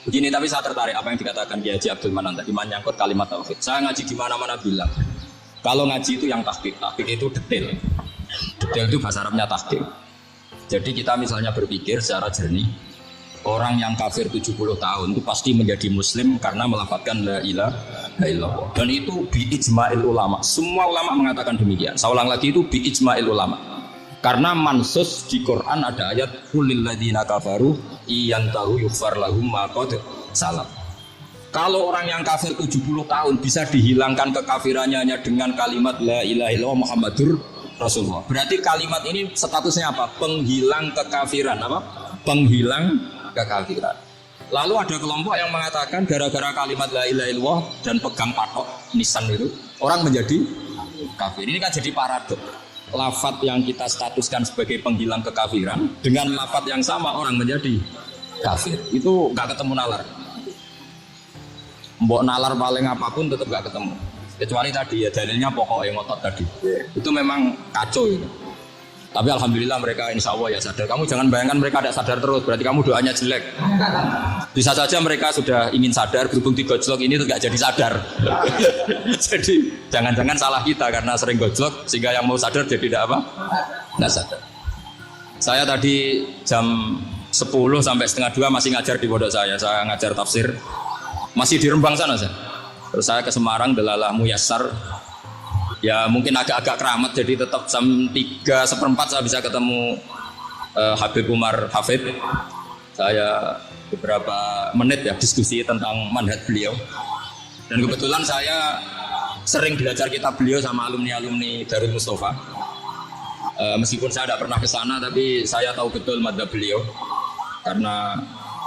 Begini, tapi saya tertarik apa yang dikatakan Kiai Haji Abdul Manan tadi menyangkut kalimat tauhid. Saya ngaji di mana-mana bilang, kalau ngaji itu yang tahqiq, tahqiq itu detail. Detail itu bahasa Arabnya tahqiq. Jadi kita misalnya berpikir secara jernih, orang yang kafir 70 tahun itu pasti menjadi muslim karena melafadzkan la ilaha illallah. Dan itu bi ijma'il ulama. Semua ulama mengatakan demikian. Saya ulang lagi, itu bi ijma'il ulama. Karena mansus di Quran ada ayat kulil ladzina kafaru iyantahu yughfar lahum ma qad salam. Kalau orang yang kafir 70 tahun bisa dihilangkan kekafirannya hanya dengan kalimat la ilaha illallah Muhammadur Rasulullah. Berarti kalimat ini statusnya apa? Penghilang kekafiran, apa? Penghilang kekafiran. Lalu ada kelompok yang mengatakan gara-gara kalimat la ilaha illallah dan pegang patok nisan itu orang menjadi kafir. Ini kan jadi paradok. Lafadz yang kita statuskan sebagai penghilang kekafiran dengan lafadz yang sama orang menjadi kafir. Itu nggak ketemu nalar. Mbok nalar paling apapun tetap nggak ketemu. Kecuali tadi ya dalilnya pokok yang ngotot tadi. Itu memang kacau ini. Tapi alhamdulillah mereka insya Allah ya sadar. Kamu jangan bayangkan mereka tidak sadar terus, berarti kamu doanya jelek. Bisa saja mereka sudah ingin sadar, berhubung di gojlok ini tidak jadi sadar. Jadi jangan-jangan salah kita karena sering gojlok sehingga yang mau sadar jadi tidak apa? Tidak sadar. Saya tadi jam 10 sampai setengah 2 masih ngajar di pondok saya. Saya ngajar tafsir. Masih di Rembang sana saya. Terus saya ke Semarang, Delalah Muyassar. Ya mungkin agak-agak keramat, jadi tetap jam 3:15 saya bisa ketemu Habib Umar Hafid. Saya beberapa menit ya diskusi tentang manhaj beliau. Dan kebetulan saya sering belajar kitab beliau sama alumni-alumni Darul Mustafa. Meskipun saya tidak pernah ke sana, tapi saya tahu betul madhab beliau. Karena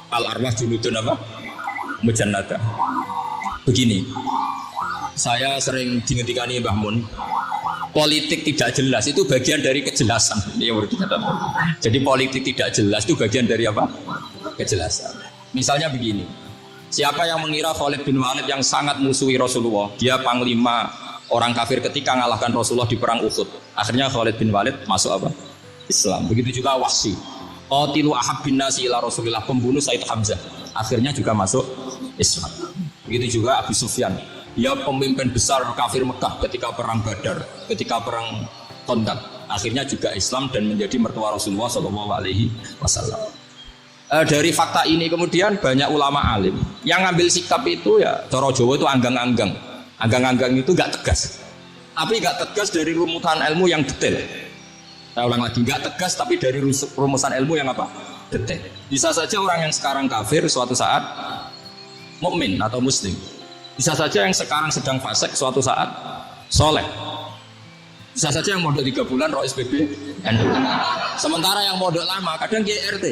al-arwah junudun apa? Mujannada. Begini, saya sering dingetikani Mbah Mun, politik tidak jelas itu bagian dari kejelasan. Jadi politik tidak jelas itu bagian dari apa? Kejelasan. Misalnya begini, siapa yang mengira Khalid bin Walid yang sangat musuhi Rasulullah, dia panglima orang kafir ketika mengalahkan Rasulullah di perang Uhud, akhirnya Khalid bin Walid masuk apa? Islam. Begitu juga Wahsy, qatilu ahabbin nasi ila Rasulillah, pembunuh Said Hamzah, akhirnya juga masuk Islam. Begitu juga Abu Sufyan, dia pemimpin besar kafir Mekah ketika perang Badar, ketika perang Khandaq, akhirnya juga Islam dan menjadi mertua Rasulullah SAW. Dari fakta ini kemudian banyak ulama alim yang ngambil sikap itu ya cara Jawa itu anggang-anggang. Anggang-anggang itu nggak tegas, tapi nggak tegas dari rumusan ilmu yang detail. Saya ulang lagi, nggak tegas tapi dari rumusan ilmu yang apa? Detail. Bisa saja orang yang sekarang kafir suatu saat mukmin atau muslim. Bisa saja yang sekarang sedang fasik suatu saat soleh. Bisa saja yang modal 3 bulan roh SPB NU. Sementara yang modal lama kadang GRT.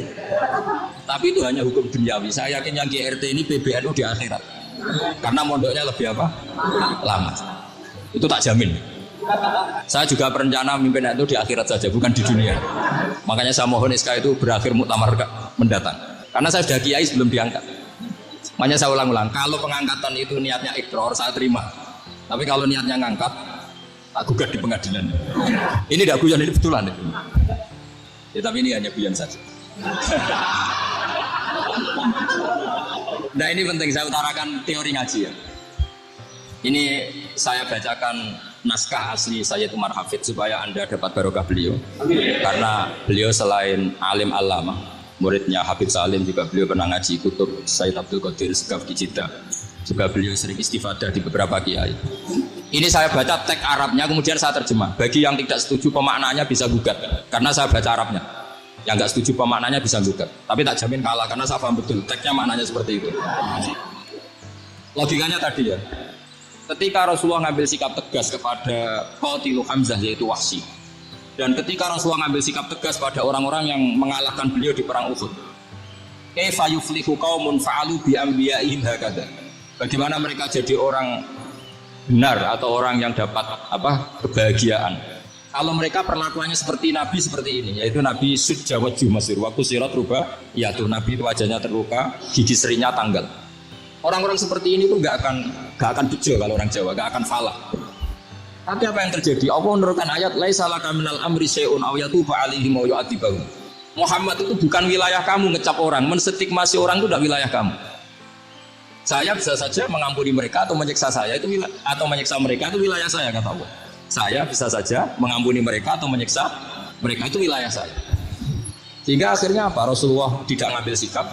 Tapi itu hanya hukum duniawi. Saya yakin yang GRT ini PBNU di akhirat. Karena modalnya lebih apa? Lama. Itu tak jamin. Saya juga berencana memimpin NU di akhirat saja, bukan di dunia. Makanya saya mohon SK itu berakhir muktamar mendatang. Karena saya sudah kiai sebelum diangkat. Makanya saya ulang-ulang, kalau pengangkatan itu niatnya ikrar, saya terima. Tapi kalau niatnya ngangkat, tak gugat di pengadilan. Ini tidak guyon, ini betulan. Ya, tapi ini hanya guyon saja. Nah ini penting, saya utarakan teori ngaji ya. Ini saya bacakan naskah asli Sayyid Umar Hafid supaya Anda dapat barokah beliau. Karena beliau selain alim alama, muridnya Habib Salim juga beliau pernah ngaji kutub Sayyid Abdul Qadir Segaf di Jeddah. Juga beliau sering istifadah di beberapa kiai. Ini saya baca teks Arabnya kemudian saya terjemah. Bagi yang tidak setuju pemaknanya bisa gugat, karena saya baca Arabnya. Yang nggak setuju pemaknanya bisa gugat. Tapi tak jamin kalah karena saya paham betul teksnya maknanya seperti itu. Logikanya tadi ya. Ketika Rasulullah ngambil sikap tegas kepada qatilu Hamzah yaitu Wahsy. Dan ketika Rasulullah ngambil sikap tegas pada orang-orang yang mengalahkan beliau di perang Uhud. Kaifa yuflihu qaumun fa'alu bi anbiya'ihim hakadha. Bagaimana mereka jadi orang benar atau orang yang dapat kebahagiaan. Kalau mereka perlakuannya seperti Nabi seperti ini, yaitu Nabi sujawat jumasir waktu sirat rubah, yaitu Nabi itu wajahnya terluka, gigi serinya tanggal. Orang-orang seperti ini tuh gak akan bejo kalau orang Jawa, gak akan falah. Tapi apa yang terjadi? Allah menurunkan ayat laisa laka minal amri syai'un aw yatuba 'alaihim aw yu'adzibahum. Muhammad itu bukan wilayah kamu ngecap orang, menstigmasi orang itu tidak wilayah kamu. Saya bisa saja mengampuni mereka atau menyiksa saya itu atau menyiksa mereka itu wilayah saya kata Allah. Saya bisa saja mengampuni mereka atau menyiksa mereka itu wilayah saya. Sehingga akhirnya apa? Rasulullah tidak ngambil sikap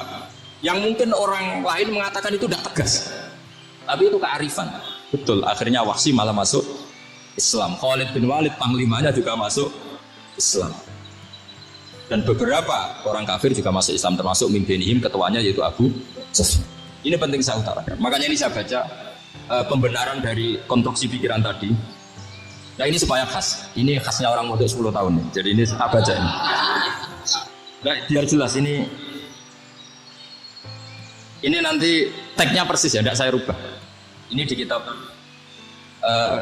yang mungkin orang lain mengatakan itu tidak tegas. Tapi itu kearifan. Betul, akhirnya Wahsy malah masuk Islam. Khalid bin Walid panglimanya juga masuk Islam. Dan beberapa orang kafir juga masuk Islam termasuk mimpinihim ketuanya yaitu Abu Sufyan. Ini penting saya utarakan. Makanya ini saya baca pembenaran dari konstruksi pikiran tadi. Nah ini supaya khas. Ini khasnya orang mondok 10 tahun nih. Jadi ini saya baca ini. Nah, biar jelas ini nanti tagnya persis ya, tidak saya rubah. Ini di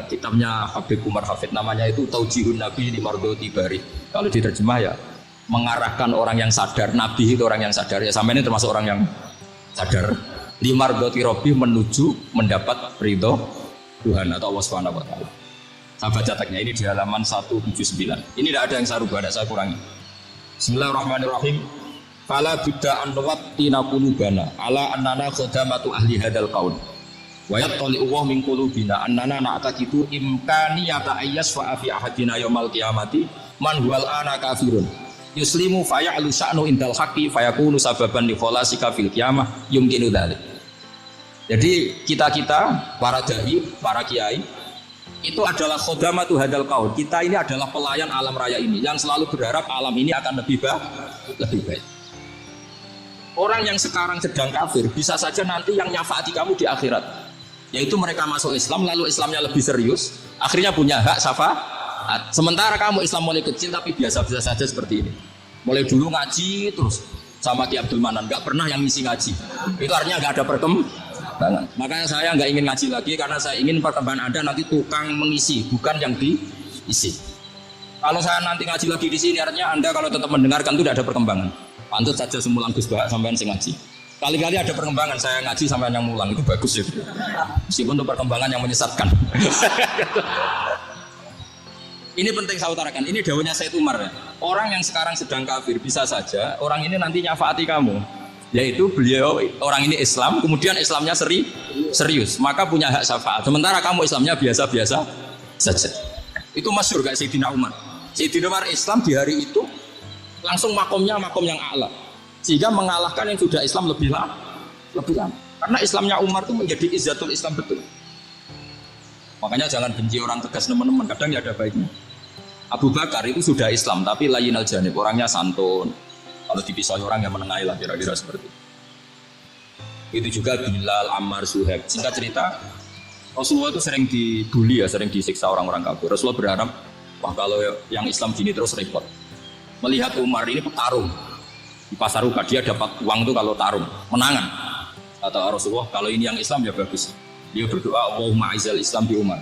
kitabnya Habib Umar Hafid namanya itu Taujihun Nabi di Mardoti Bari. Kalau diterjemah ya mengarahkan orang yang sadar, Nabi itu orang yang sadar ya, sampai ini termasuk orang yang sadar. Di Mardoti Robi menuju mendapat ridho Tuhan atau Allah Subhanahu wa taala. Saya baca tagnya ini di halaman 179. Ini tidak ada yang saya rubah, tidak saya kurangi. Bismillahirrahmanirrahim. Fala budda an nuwattina qulubana ala annana khadamatu ahli hadzal qaul. Wa yattali Allah min qulubina annana na'taqidu imkaniyata ayyasfa fi ahadina yaumal qiyamati man huwal ana kafirun. Yuslimu faya'lu sya'nu indal haqqi fayakunu sababan li khalasika fil qiyamah yumkinu dzalik. Jadi kita para dai, para kiai itu adalah khodamatu hadal qaul. Kita ini adalah pelayan alam raya ini yang selalu berharap alam ini akan lebih baik. Orang yang sekarang sedang kafir bisa saja nanti yang nyafaati kamu di akhirat. Yaitu mereka masuk Islam lalu Islamnya lebih serius, akhirnya punya hak syafaat. Sementara kamu Islam mulai kecil tapi biasa-biasa saja seperti ini. Mulai dulu ngaji terus sama Ki Abdul Manan, nggak pernah yang ngisi ngaji. Itu artinya nggak ada perkembangan. Makanya saya nggak ingin ngaji lagi karena saya ingin perkembangan Anda nanti tukang mengisi, bukan yang diisi. Kalau saya nanti ngaji lagi di sini artinya Anda kalau tetap mendengarkan itu tidak ada perkembangan. Pantut saja semulang Gus Bahak sampean sing ngaji. Kali-kali ada perkembangan, saya ngaji sampean yang mulang itu bagus ya. Meskipun untuk perkembangan yang menyesatkan. Ini penting saya utarakan. Ini dawuhnya Said Umar ya. Orang yang sekarang sedang kafir bisa saja orang ini nanti nyafaati kamu. Yaitu beliau orang ini Islam, kemudian Islamnya serius, maka punya hak syafaat. Sementara kamu Islamnya biasa-biasa saja. Itu masyhur kayak Sayyidina Umar. Sayyidina Umar Islam di hari itu langsung makomnya makom yang a'la. Sehingga mengalahkan yang sudah Islam lebih lama. Karena Islamnya Umar itu menjadi izzatul Islam betul. Makanya jangan benci orang tegas teman-teman, kadang ya ada baiknya. Abu Bakar itu sudah Islam tapi layinal janib, orangnya santun. Kalau dipisah orang yang menengahi lah kira-kira seperti itu. Itu juga Bilal, Ammar, Suhaib. Singkat cerita, Rasulullah itu sering dibully ya, sering disiksa orang-orang kafir. Rasulullah berharap, wah kalau yang Islam gini terus repot. Melihat Umar ini petarung di pasar Uka, dia dapat uang itu kalau tarung, menangan. Kata Rasulullah, kalau ini yang Islam ya bagus. Dia berdoa, Allahumma aizal Islam di Umar.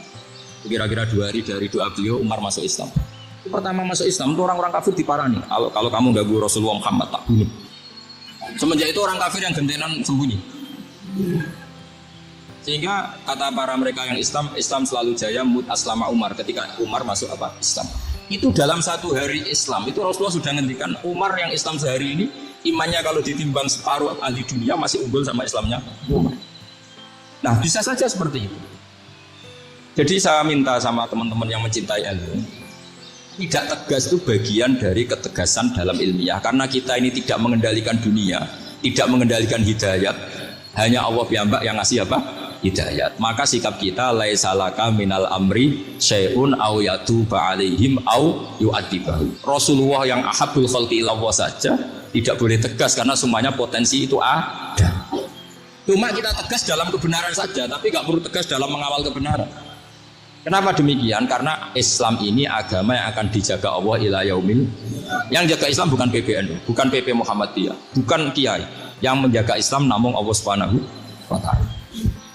Kira-kira 2 hari dari doa beliau, Umar masuk Islam. Pertama masuk Islam itu orang-orang kafir diparani. Kalau kamu ganggu Rasulullah Muhammad tak bunuh. Semenjak itu orang kafir yang gentenan sembunyi. Sehingga kata para mereka yang Islam selalu jaya mut aslama Umar ketika Umar masuk Islam. Itu dalam 1 hari Islam itu Rasulullah sudah ngendikan Umar yang Islam sehari ini imannya kalau ditimbang separuh ahli dunia masih unggul sama Islamnya Umar. Nah bisa saja seperti itu. Jadi saya minta sama teman-teman yang mencintai ilmu, tidak tegas itu bagian dari ketegasan dalam ilmiah. Karena kita ini tidak mengendalikan dunia, tidak mengendalikan hidayat, hanya Allah piyambak yang ngasih hidayat. Maka sikap kita laisa laka minal amri syai'un aw yatuba alaihim aw yu'adzibahu. Rasulullah yang ahabbul khalqi ilallah saja tidak boleh tegas karena semuanya potensi itu ada. Cuma kita tegas dalam kebenaran saja, tapi nggak perlu tegas dalam mengawal kebenaran. Kenapa demikian? Karena Islam ini agama yang akan dijaga Allah ila yaumil. Yang jaga Islam bukan PBNU, bukan PP Muhammadiyah, bukan kiai. Yang menjaga Islam namun Allah Subhanahu wa taala.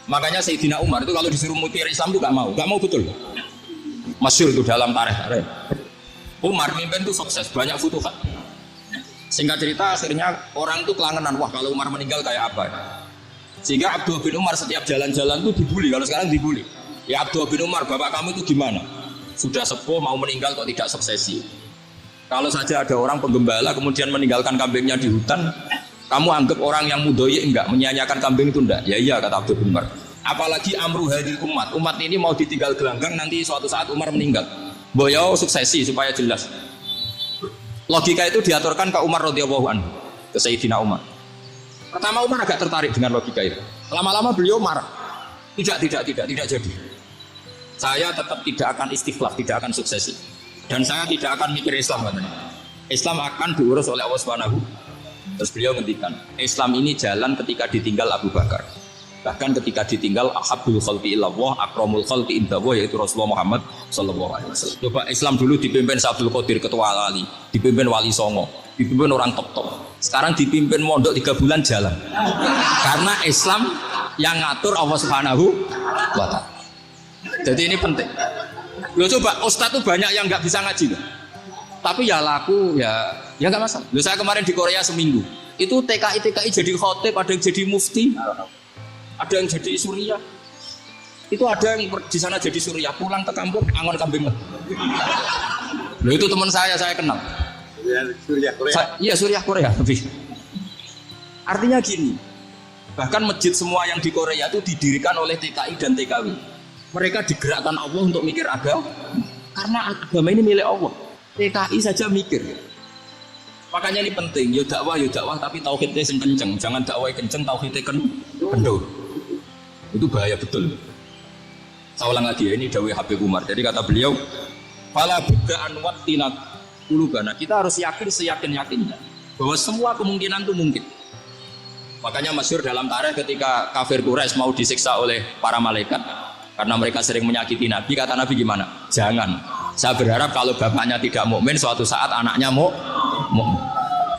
Makanya Sayyidina Umar itu kalau disuruh mutir Islam itu nggak mau betul. Masyhur itu dalam tarikh. Umar mimpin itu sukses, banyak futuhat. Singkat cerita akhirnya orang itu kelangenan, wah kalau Umar meninggal kayak apa? Sehingga Abdullah bin Umar setiap jalan-jalan itu dibully, kalau sekarang dibully. Ya Abdullah bin Umar, bapak kamu itu gimana? Sudah sepuh mau meninggal kok tidak suksesi. Kalau saja ada orang penggembala kemudian meninggalkan kambingnya di hutan, Kamu anggap orang yang mudoyi enggak, menyia-nyiakan kambing itu enggak? Ya iya kata Abdul bin Umar. Apalagi amru hadil umat. Umat ini mau ditinggal gelanggang nanti suatu saat Umar meninggal. Boyo suksesi supaya jelas. Logika itu diaturkan ke Umar radhiyallahu anhu, ke Sayyidina Umar. Pertama Umar agak tertarik dengan logika itu. Lama-lama beliau marah. Tidak jadi. Saya tetap tidak akan istikhlaf, tidak akan suksesi. Dan saya tidak akan mikir Islam katanya. Islam akan diurus oleh Allah Subhanahu. Terus beliau ngendikan, Islam ini jalan ketika ditinggal Abu Bakar. Bahkan ketika ditinggal ahabbul khalqi illallah, akramul khalqi indallah, yaitu Rasulullah Muhammad sallallahu alaihi wasallam. Coba Islam dulu dipimpin Abdul Qadir ketua wali, dipimpin Wali Songo, dipimpin orang top-top. Sekarang dipimpin mondok 3 bulan jalan. Karena Islam yang ngatur Allah Subhanahu wa taala. Jadi ini penting. Loh coba ustaz tuh banyak yang nggak bisa ngaji loh. Tapi ya laku ya nggak masalah. Loh saya kemarin di Korea seminggu. Itu TKI jadi khotib, ada yang jadi mufti, ada yang jadi suriah. Itu ada yang di sana jadi suriah, pulang ke kampung angon kambing. Loh itu teman saya kenal. Suriah Korea. Iya Suriah Korea lebih. Artinya gini. Bahkan masjid semua yang di Korea itu didirikan oleh TKI dan TKW. Mereka digerakkan Allah untuk mikir agama. Karena agama ini milik Allah. TKI saja mikir. Makanya ini penting. Yo dakwah tapi tauhidnya sing kenceng. Jangan dakwah kenceng tauhidnya kendor. Itu bahaya betul. Saya ulang lagi ya, ini dawuh Habib Umar. Jadi kata beliau, fala budda an wattina qulubana. Kita harus yakin seyakin-yakinnya bahwa semua kemungkinan itu mungkin. Makanya masyhur dalam tarikh ketika kafir Quraisy mau disiksa oleh para malaikat karena mereka sering menyakiti Nabi, kata Nabi gimana? Jangan. Saya berharap kalau bapaknya tidak mukmin, suatu saat anaknya mukmin.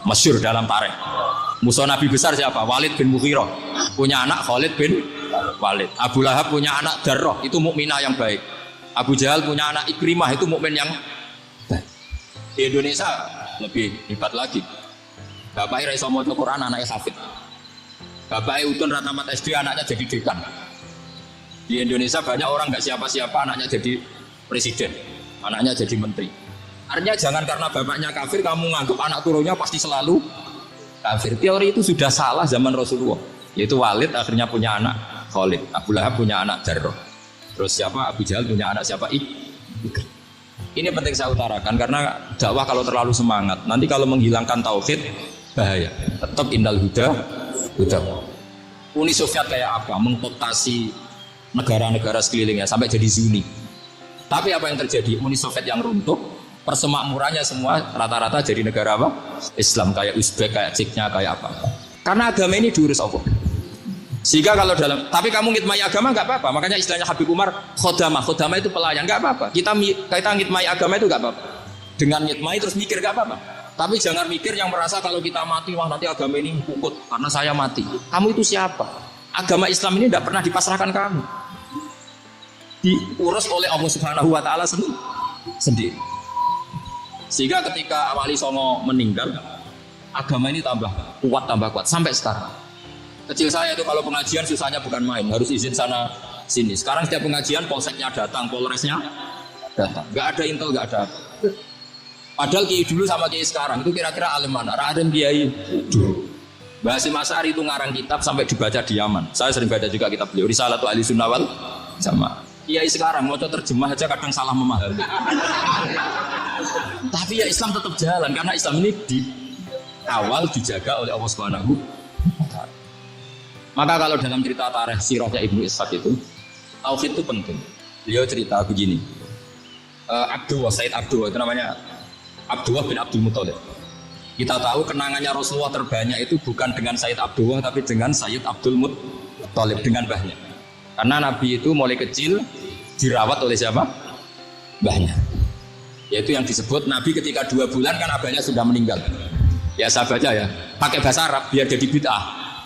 Masyhur dalam tarikh. Musuh Nabi besar siapa? Walid bin Mughirah. Punya anak Khalid bin Walid. Abu Lahab punya anak Darrah, itu mukminah yang baik. Abu Jahal punya anak Ikrimah, itu mukmin yang baik. Di Indonesia lebih hebat lagi. Bapaknya iso maca Quran, anaknya hafid. Bapaknya Utun Ratamat SD, anaknya jadi dekan. Di Indonesia banyak orang nggak siapa-siapa, anaknya jadi presiden, anaknya jadi menteri. Artinya jangan karena bapaknya kafir kamu nganggap anak turunnya pasti selalu kafir. Teori itu sudah salah zaman Rasulullah. Yaitu Walid akhirnya punya anak Khalid, Abu Lahab punya anak Darrah. Terus siapa? Abu Jahal punya anak siapa? Ini penting saya utarakan karena dakwah kalau terlalu semangat, nanti kalau menghilangkan tauhid bahaya. Tetap indal huda. Uni Soviet kayak apa? Mengkooptasi negara-negara sekelilingnya sampai jadi Zuni. Tapi apa yang terjadi? Uni Soviet yang runtuh, persemakmurannya semua rata-rata jadi negara apa? Islam, kayak Uzbek, kayak Ceknya, kayak apa? Karena agama ini diurus Allah. Sehingga kalau dalam, tapi kamu ngitmai agama nggak apa-apa. Makanya istilahnya Habib Umar, khodamah itu pelayan, nggak apa-apa. Kita ngitmai agama itu nggak apa-apa. Dengan ngitmai terus mikir nggak apa-apa. Tapi jangan mikir yang merasa kalau kita mati, wah nanti agama ini puput karena saya mati. Kamu itu siapa? Agama Islam ini tidak pernah dipasrahkan kamu. Diurus oleh Allah Subhanahu wa taala sendiri. Sehingga ketika Wali Songo meninggal, agama ini tambah kuat sampai sekarang. Kecil saya itu kalau pengajian susahnya bukan main, harus izin sana sini. Sekarang setiap pengajian polseknya datang, polresnya datang. Enggak ada intel, enggak ada. Padahal kiai dulu sama kiai sekarang itu kira-kira alim mana? Raden kiai dulu. Mbah Hasyim Asy'ari itu ngarang kitab sampai dibaca di Yaman. Saya sering baca juga kitab beliau, Risalatu Ahli Sunnah wal Jamaah. Kiai sekarang mau terjemah aja kadang salah memahami. Tapi ya Islam tetap jalan karena Islam ini di awal dijaga oleh Allah Subhanahu wa taala. Maka kalau dalam cerita tarikh sirahnya Ibnu Ishaq itu tauhid itu penting. Beliau cerita begini. Sayyid Abdullah itu namanya Abdullah bin Abdul Muthalib. Kita tahu kenangannya Rasulullah terbanyak itu bukan dengan Sayyid Abdullah tapi dengan Sayyid Abdul Muthalib, dengan mbahnya. Karena Nabi itu mulai kecil dirawat oleh siapa? Mbahnya. Yaitu yang disebut Nabi ketika 2 bulan kan abahnya sudah meninggal. Ya saya baca ya, pakai bahasa Arab biar jadi bid'ah.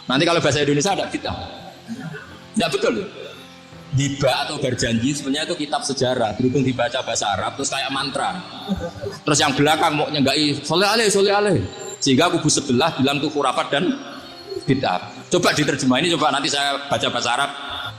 Nanti kalau bahasa Indonesia ada bid'ah. Tidak betul. Hiba atau berjanji sebenarnya itu kitab sejarah, berhubung dibaca bahasa Arab terus kayak mantra. Terus yang belakang mau nyenggai soleh aleh, sehingga kubu sebelah bilang itu khurafat dan bid'ah. Coba diterjemah ini, coba nanti saya baca bahasa Arab.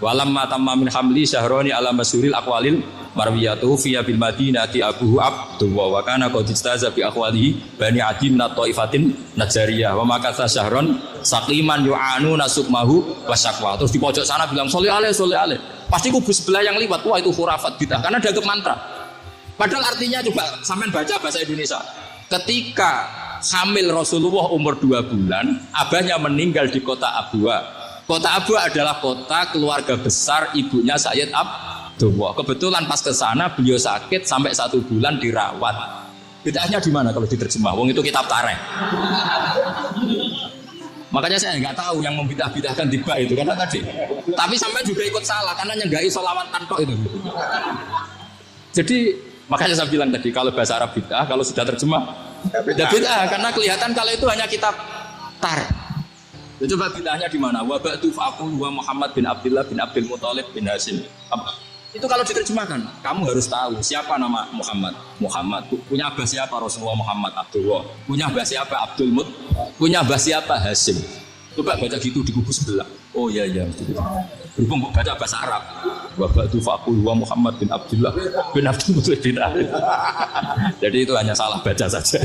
Walam matamma min hamli syahroni ala masyuril aqwalil marwiyatuhu fi bil madinati abuhu Abdullah wa kana qad istaza bi akhwalihi bani adin taifatin najariyah wa makatha syahron saqiman yu'anu nasukmahu wa syaqwa. Terus di pojok sana bilang sholli alaihi. Pasti kubu sebelah yang liwat, wah itu khurafat bid'ah karena dianggap mantra. Padahal artinya coba sampean baca bahasa Indonesia. Ketika hamil Rasulullah umur 2 bulan, abahnya meninggal di kota Abwa. Kota Abwa adalah kota keluarga besar ibunya Sayyid Abdullah. Kebetulan pas ke sana beliau sakit sampai 1 bulan dirawat. Bid'ahnya di mana kalau diterjemah? Wong itu kitab tarikh. Makanya saya nggak tahu yang membidah-bidahkan tiba itu karena tadi. Tapi sampai juga ikut salah karena nyenggai sholawat tantok itu. Jadi makanya saya bilang tadi kalau bahasa Arab bid'ah, kalau sudah terjemah bid'ah karena kelihatan kalau itu hanya kitab tarikh. Coba bid'ahnya di mana? Wa ba'du fa'qul wa Muhammad bin Abdullah bin Abdul Muthalib bin Hashim. Itu kalau diterjemahkan, kamu harus tahu siapa nama Muhammad. Muhammad punya abah siapa? Rasulullah Muhammad Abdullah. Punya abah siapa? Abdul Mut. Punya abah siapa? Hashim. Coba baca gitu di kubu sebelah. Oh iya. Berhubung baca bahasa Arab. Wa ba'du fa'qul wa Muhammad bin Abdullah bin Abdul Muthalib bin Hashim. Jadi itu hanya salah baca saja.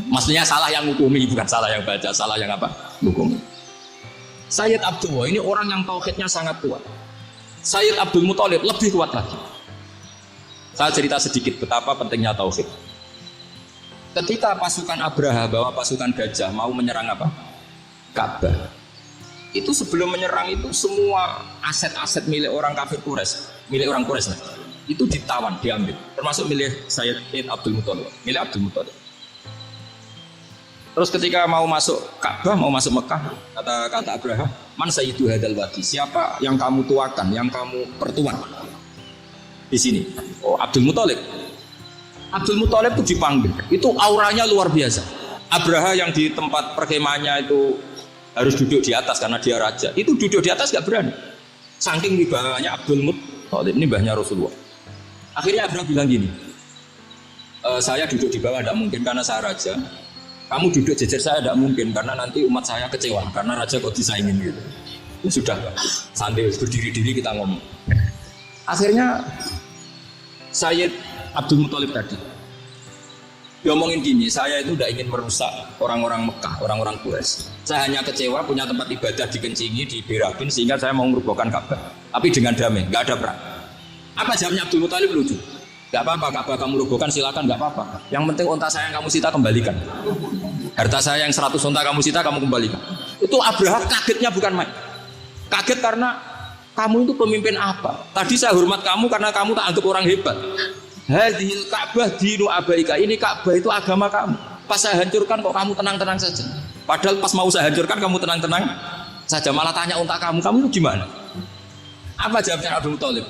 Maksudnya salah yang hukumi, bukan salah yang baca, salah yang apa? Hukumi. Sayyid Abdullah ini orang yang tauhidnya sangat kuat. Sayyid Abdul Muthalib lebih kuat lagi. Saya cerita sedikit betapa pentingnya tauhid. Ketika pasukan Abraha bawa pasukan gajah mau menyerang apa? Ka'bah. Itu sebelum menyerang itu semua aset-aset milik orang kafir Quraisy, milik orang Quraisy itu ditawan, diambil. Termasuk milik Sayyid Abdul Muthalib, milik Abdul Muthalib. Terus ketika mau masuk Ka'bah, mau masuk Mekah, kata Abraha, man sayyidu hadzal wadi? Siapa yang kamu tuakan, yang kamu pertuan di sini? Oh, Abdul Muthalib. Abdul Muthalib itu dipanggil. Itu auranya luar biasa. Abraha yang di tempat perkemahannya itu harus duduk di atas karena dia raja. Itu duduk di atas gak berani. Saking wibawanya Abdul Muthalib, ini mbahnya Rasulullah. Akhirnya Abraha bilang gini, saya duduk di bawah tidak mungkin karena saya raja. Kamu duduk jejer saya tidak mungkin karena nanti umat saya kecewa karena raja kok disaingin gitu. Ya sudah, santai berdiri-diri kita ngomong. Akhirnya Sayyid Abdul Muthalib tadi diomongin gini, saya itu tidak ingin merusak orang-orang Mekah, orang-orang Quraisy. Saya hanya kecewa punya tempat ibadah dikencingi, diberakin sehingga saya mau merubuhkan Ka'bah. Tapi dengan damai, nggak ada perang. Apa jawabnya Abdul Muthalib lucu? Gak apa-apa, Ka'bah kamu robohkan silakan, gak apa-apa. Yang penting unta saya yang kamu sita kembalikan. Harta saya yang 100 unta kamu sita kamu kembalikan. Itu Abraha kagetnya bukan main. Kaget karena kamu itu pemimpin apa? Tadi saya hormat kamu karena kamu tak anggap orang hebat. Hadhil Ka'bah dinu abaika. Ini Ka'bah itu agama kamu. Pas saya hancurkan kok kamu tenang-tenang saja. Padahal pas mau saya hancurkan kamu tenang-tenang saja. Malah tanya unta kamu itu gimana? Apa jawabnya Abdul Muthalib?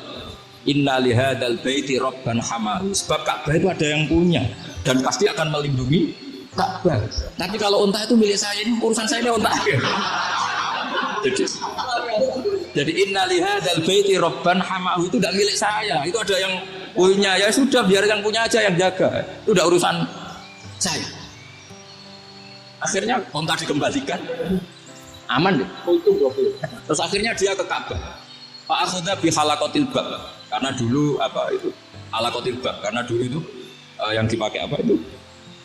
Inna lihadzal baiti rabban hamahu. Sebab Ka'bah itu ada yang punya dan pasti akan melindungi Ka'bah. Tapi kalau unta itu milik saya, ini urusan saya, ini unta. Jadi inna lihadzal baiti rabban hamahu itu tidak milik saya. Itu ada yang punya. Ya sudah, biar yang punya aja yang jaga. Itu udah urusan saya. Akhirnya unta dikembalikan. Aman deh. Terus akhirnya dia ke Ka'bah. Pak akhudha bi halaqatil bab. Karena dulu apa itu halaqatil bab, karena dulu itu yang dipakai apa itu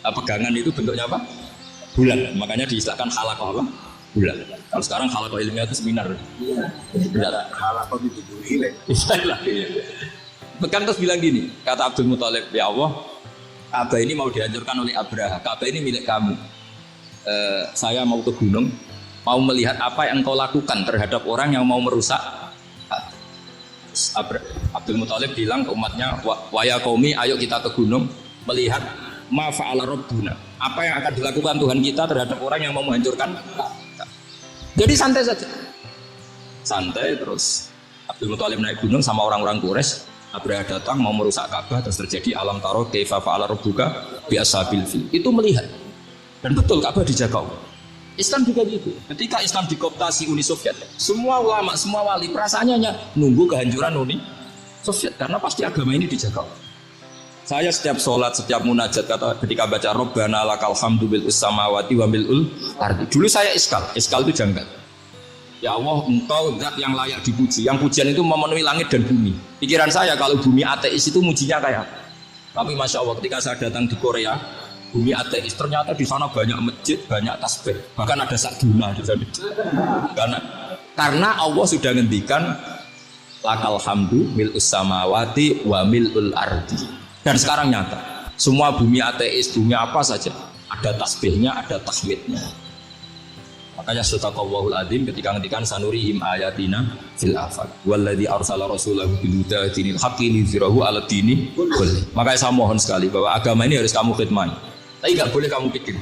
pegangan itu bentuknya apa? Bulan. Makanya diistilahkan halaqah apa? Bulan. Kalau sekarang halaqah ilmiah itu seminar. Benar. Halaqah itu bulan. Istilah. Pegang terus bilang gini, kata Abdul Muthalib, ya Allah, Ka'bah ini mau dihancurkan oleh Abraha. Ka'bah ini milik kamu. Saya mau ke gunung, mau melihat apa yang engkau lakukan terhadap orang yang mau merusak. Abdul Muthalib bilang ke umatnya, wa ya qaumi, ayo kita ke gunung melihat ma fa'ala rabbuna, apa yang akan dilakukan Tuhan kita terhadap orang yang mau menghancurkan. Jadi santai saja, santai. Terus Abdul Muthalib naik gunung sama orang-orang Quraisy. Abraha datang mau merusak Ka'bah, terus terjadi alam taro kaifa fa'ala rabbuka bi ashabil fil. Itu melihat, dan betul Ka'bah dijaga. Islam juga gitu. Ketika Islam dikooptasi Uni Soviet, semua ulama, semua wali perasaannya hanya nunggu kehancuran Uni Soviet karena pasti agama ini dijaga. Saya setiap sholat, setiap munajat ketika baca Rabbana lakal hamdu bil samawati wa mil'ul ardi. Dulu saya iskal itu janggal. Ya Allah, engkau zat yang layak dipuji. Yang pujian itu memenuhi langit dan bumi. Pikiran saya kalau bumi ateis itu mujinya kayak apa? Tapi Masya Allah ketika saya datang di Korea, bumi ateis ternyata di sana banyak masjid, banyak tasbih, bahkan ada sakduna di sana. Karena Allah sudah ngendikan lakal hamdu mil'us samawati wa mil'ul ardi. Dan sekarang nyata, semua bumi ateis, bumi apa saja, ada tasbihnya, ada tahmidnya. Makanya sadaqallahul adzim ketika ngendikan sanurihim ayatina fil afaq walladzi arsala rasulahu bil huda dinil haqqi liyuzhirahu 'ala dini kulli. Makanya saya mohon sekali bahwa agama ini harus kamu khidmah. Tapi enggak boleh kamu pikir.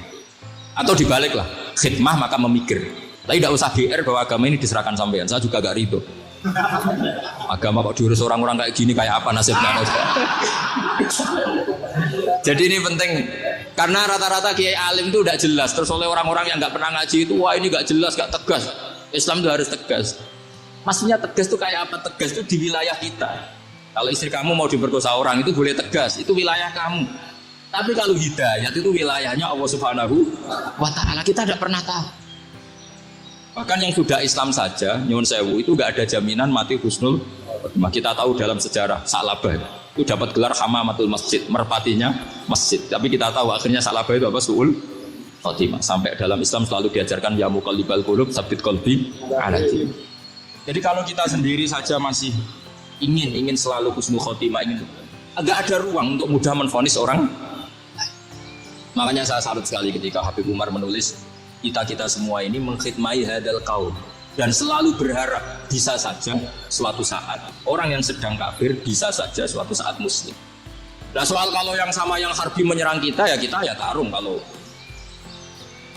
Atau dibaliklah, khidmah maka memikir. Tapi tidak usah GR bahwa agama ini diserahkan sampean. Saya juga gak ridho. Agama kok diurus orang-orang kayak gini, kayak apa nasibnya? Jadi ini penting karena rata-rata kiai alim itu tidak jelas. Terus oleh orang-orang yang nggak pernah ngaji itu, wah ini nggak jelas, nggak tegas. Islam itu harus tegas. Maksudnya tegas itu kayak apa? Tegas itu di wilayah kita. Kalau istri kamu mau diperkosa orang itu boleh tegas, itu wilayah kamu. Tapi kalau hidayat itu wilayahnya Allah Subhanahu wa Ta'ala, kita tidak pernah tahu. Bahkan yang sudah Islam saja, nyuwun sewu itu nggak ada jaminan mati husnul. Kita tahu dalam sejarah Sa'labah itu dapat gelar hamamatul masjid, merpatinya masjid. Tapi kita tahu akhirnya Sa'labah itu apa? Su'ul khotimah. Sampai dalam Islam selalu diajarkan ya muqallibal qulub tsabbit qalbi ala dinik. Jadi kalau kita sendiri saja masih ingin selalu husnul khotimah, agak ada ruang untuk mudah menvonis orang. Makanya saya salut sekali ketika Habib Umar menulis kita semua ini mengkhidmati hadal kaum dan selalu berharap bisa saja suatu saat orang yang sedang kafir bisa saja suatu saat muslim. Nah soal kalau yang sama yang harbi menyerang kita ya tarung. Kalau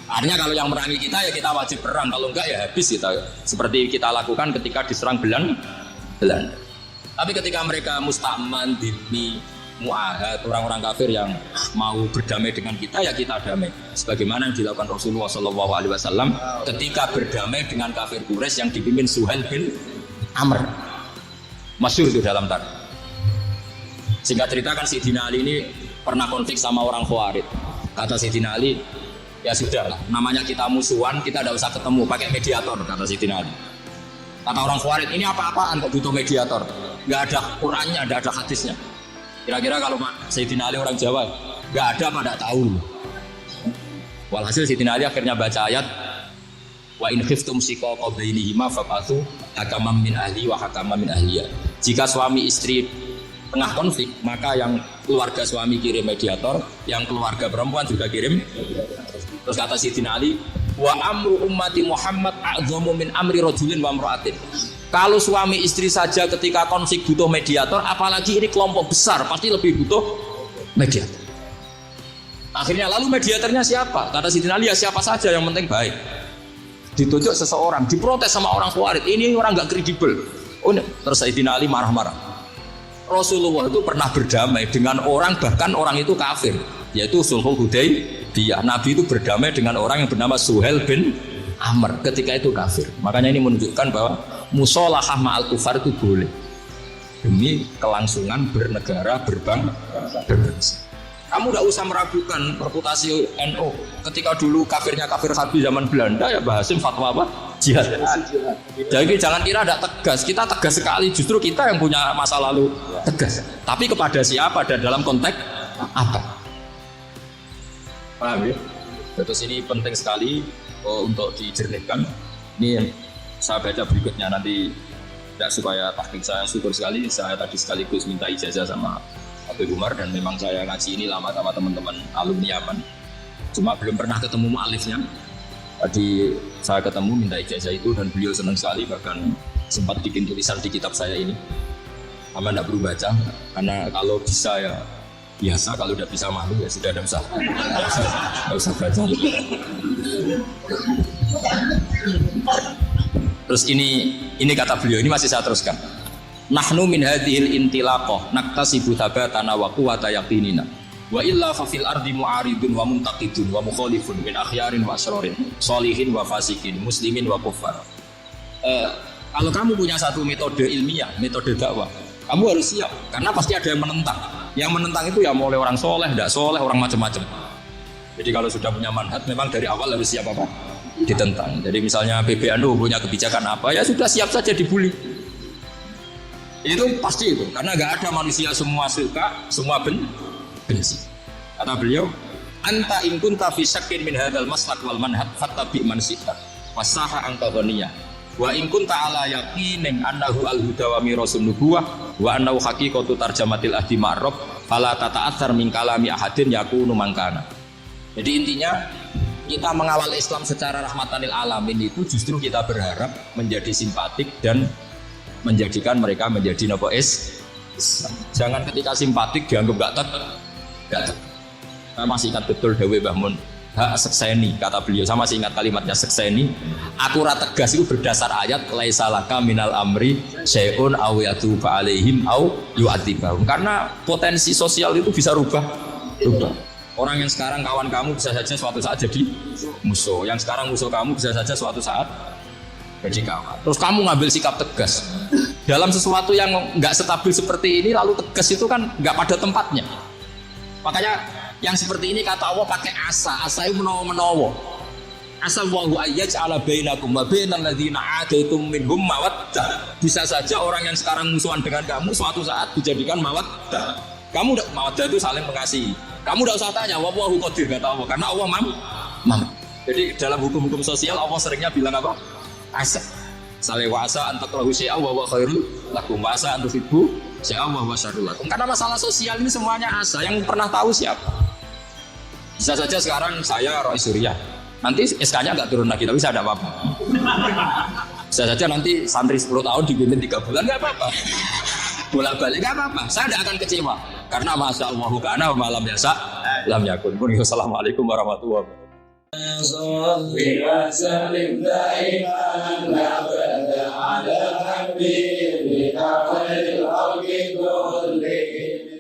artinya kalau yang merangi kita ya kita wajib perang, kalau enggak ya habis kita. Seperti kita lakukan ketika diserang Belanda. Tapi ketika mereka musta'man, dhimmi, mu'ahad, orang-orang kafir yang mau berdamai dengan kita ya kita damai. Sebagaimana yang dilakukan Rasulullah SAW ketika berdamai dengan kafir Quraisy yang dipimpin Suhail bin Amr. Masyhur itu dalam tarikh. Singkat cerita kan Sayyidina Ali ini pernah konflik sama orang Khawarij. Kata Sayyidina Ali, ya sudah lah, namanya kita musuhan, kita tidak usah ketemu, pakai mediator, kata Sayyidina Ali. Kata orang Khawarij, ini apa-apaan kok butuh mediator? Nggak ada Qur'annya, nggak ada hadisnya. Kira-kira kalau Sayyidina Ali orang Jawa, nggak ada apa nggak tahu. Walhasil Sayyidina Ali akhirnya baca ayat wa in khiftum shiqaqa bainihima fab'atsu hakaman min ahli wa hakaman min ahliya. Jika suami istri tengah konflik, maka yang keluarga suami kirim mediator, yang keluarga perempuan juga kirim. Terus kata Sayyidina Ali, wa amru ummati Muhammad a'dhamu min amri rajulin wa imra'atin. Kalau suami istri saja ketika konflik butuh mediator, apalagi ini kelompok besar pasti lebih butuh mediator. Akhirnya lalu mediatornya siapa? Kata Sayyidina Ali, ya siapa saja yang penting baik. Ditunjuk seseorang, diprotes sama orang Khawarij, ini orang nggak kredibel. Oh, terus Sayyidina Ali marah-marah. Rasulullah itu pernah berdamai dengan orang, bahkan orang itu kafir, yaitu Sulhul Hudaybiyah. Nabi itu berdamai dengan orang yang bernama Suhail bin Amr ketika itu kafir. Makanya ini menunjukkan bahwa musolahah ma'al kufar itu boleh demi kelangsungan bernegara, berbangsa. Kamu tidak usah meragukan reputasi NU. Ketika dulu kafirnya kafir Harbi zaman Belanda, ya Mbah Hasim fatwa apa? Jihad. Jadi jangan kira tidak tegas. Kita tegas sekali. Justru kita yang punya masa lalu tegas. Tapi kepada siapa dan dalam konteks apa? Paham ya? Terus ini penting sekali untuk dijernihkan. Ini yang saya baca berikutnya nanti. Tidak supaya tahqiq saya syukur sekali. Saya tadi sekaligus minta ijazah sama Habib Umar dan memang saya ngaji ini lama sama teman-teman alumni Yaman. Cuma belum pernah ketemu mu'alifnya. Tadi saya ketemu minta ijazah itu dan beliau senang sekali, bahkan sempat bikin tulisan di kitab saya ini. Sama tidak perlu baca, karena kalau bisa ya biasa, kalau udah bisa malu ya sudah tidak usah baca. Terus ini kata beliau, ini masih saya teruskan. Nahnu min hadhil intilaqah naktasibu thabatana wa quwwata yaqinina wa illa fa fil ardi mu'aridun wa muntaqidun wa mukhalifun min akhyarin wa asrarin sholihin wa fasikin muslimin wa kuffar. Kalau kamu punya satu metode ilmiah, metode dakwah, kamu harus siap karena pasti ada yang menentang. Yang menentang itu ya mulai orang soleh, tidak soleh, orang macam-macam. Jadi kalau sudah punya manhaj memang dari awal harus siap apa? ditentang. Jadi misalnya PBNU punya kebijakan apa, ya sudah siap saja dibully. Itu pasti itu, karena nggak ada manusia semua suka, semua benci. Kata beliau, anta in kunta fi syakkin min hadzal maslak wal manhaj fattabi man syi'ta wasaha anta ghaniyah wa in kunta ala yaqinin annahu al-huda wa mirasun nubuwah wa annahu haqiqatu tarjamatil ahdi ma'ruf fala tata'atsar min kalami ahadin yakunu mangkana. Jadi intinya kita mengawal Islam secara rahmatanil alamin itu justru kita berharap menjadi simpatik dan menjadikan mereka menjadi nopo Islam. Jangan ketika simpatik dianggap gak saya masih ingat betul Dawe Mbah Mun sekseni, kata beliau, saya masih ingat kalimatnya sekseni. Aku tegas itu berdasar ayat laisa laka minal amri syai'un aw yatuba alaihim aw yu'adzibahum. Karena potensi sosial itu bisa rubah. Orang yang sekarang kawan kamu bisa saja suatu saat jadi musuh. Yang sekarang musuh kamu bisa saja suatu saat jadi kawan. Terus kamu ngambil sikap tegas dalam sesuatu yang nggak stabil seperti ini, lalu tegas itu kan nggak pada tempatnya. Makanya yang seperti ini kata Allah pakai asa itu menawa. Asa Allahu ayyaj'ala bainakum wa bainal ladzina 'adaitum minhum mawaddah. Bisa saja orang yang sekarang musuhan dengan kamu suatu saat dijadikan mawaddah. Kamu udah mawaddah itu saling mengasihi. Kamu udah usah tanya wallahu qadir, kata Allah, karena Allah mampu. Jadi dalam hukum-hukum sosial Allah seringnya bilang apa? Asa. Sale wasa antakrahu syai'a wa huwa khairul lakum wa asa antuhibbu syai'a wa huwa syarrul lakum. Karena masalah sosial ini semuanya asa. Yang pernah tahu siapa? Bisa saja sekarang saya Roy Surya, nanti SK-nya nggak turun lagi, tapi saya tidak apa-apa. Bisa saja nanti santri 10 tahun dipimpin 3 bulan, nggak apa-apa. Bolak-balik nggak apa-apa, saya tidak akan kecewa. Karena masya Allahu kana wa malam biasa lam yakun. Assalamualaikum warahmatullahi wabarakatuh.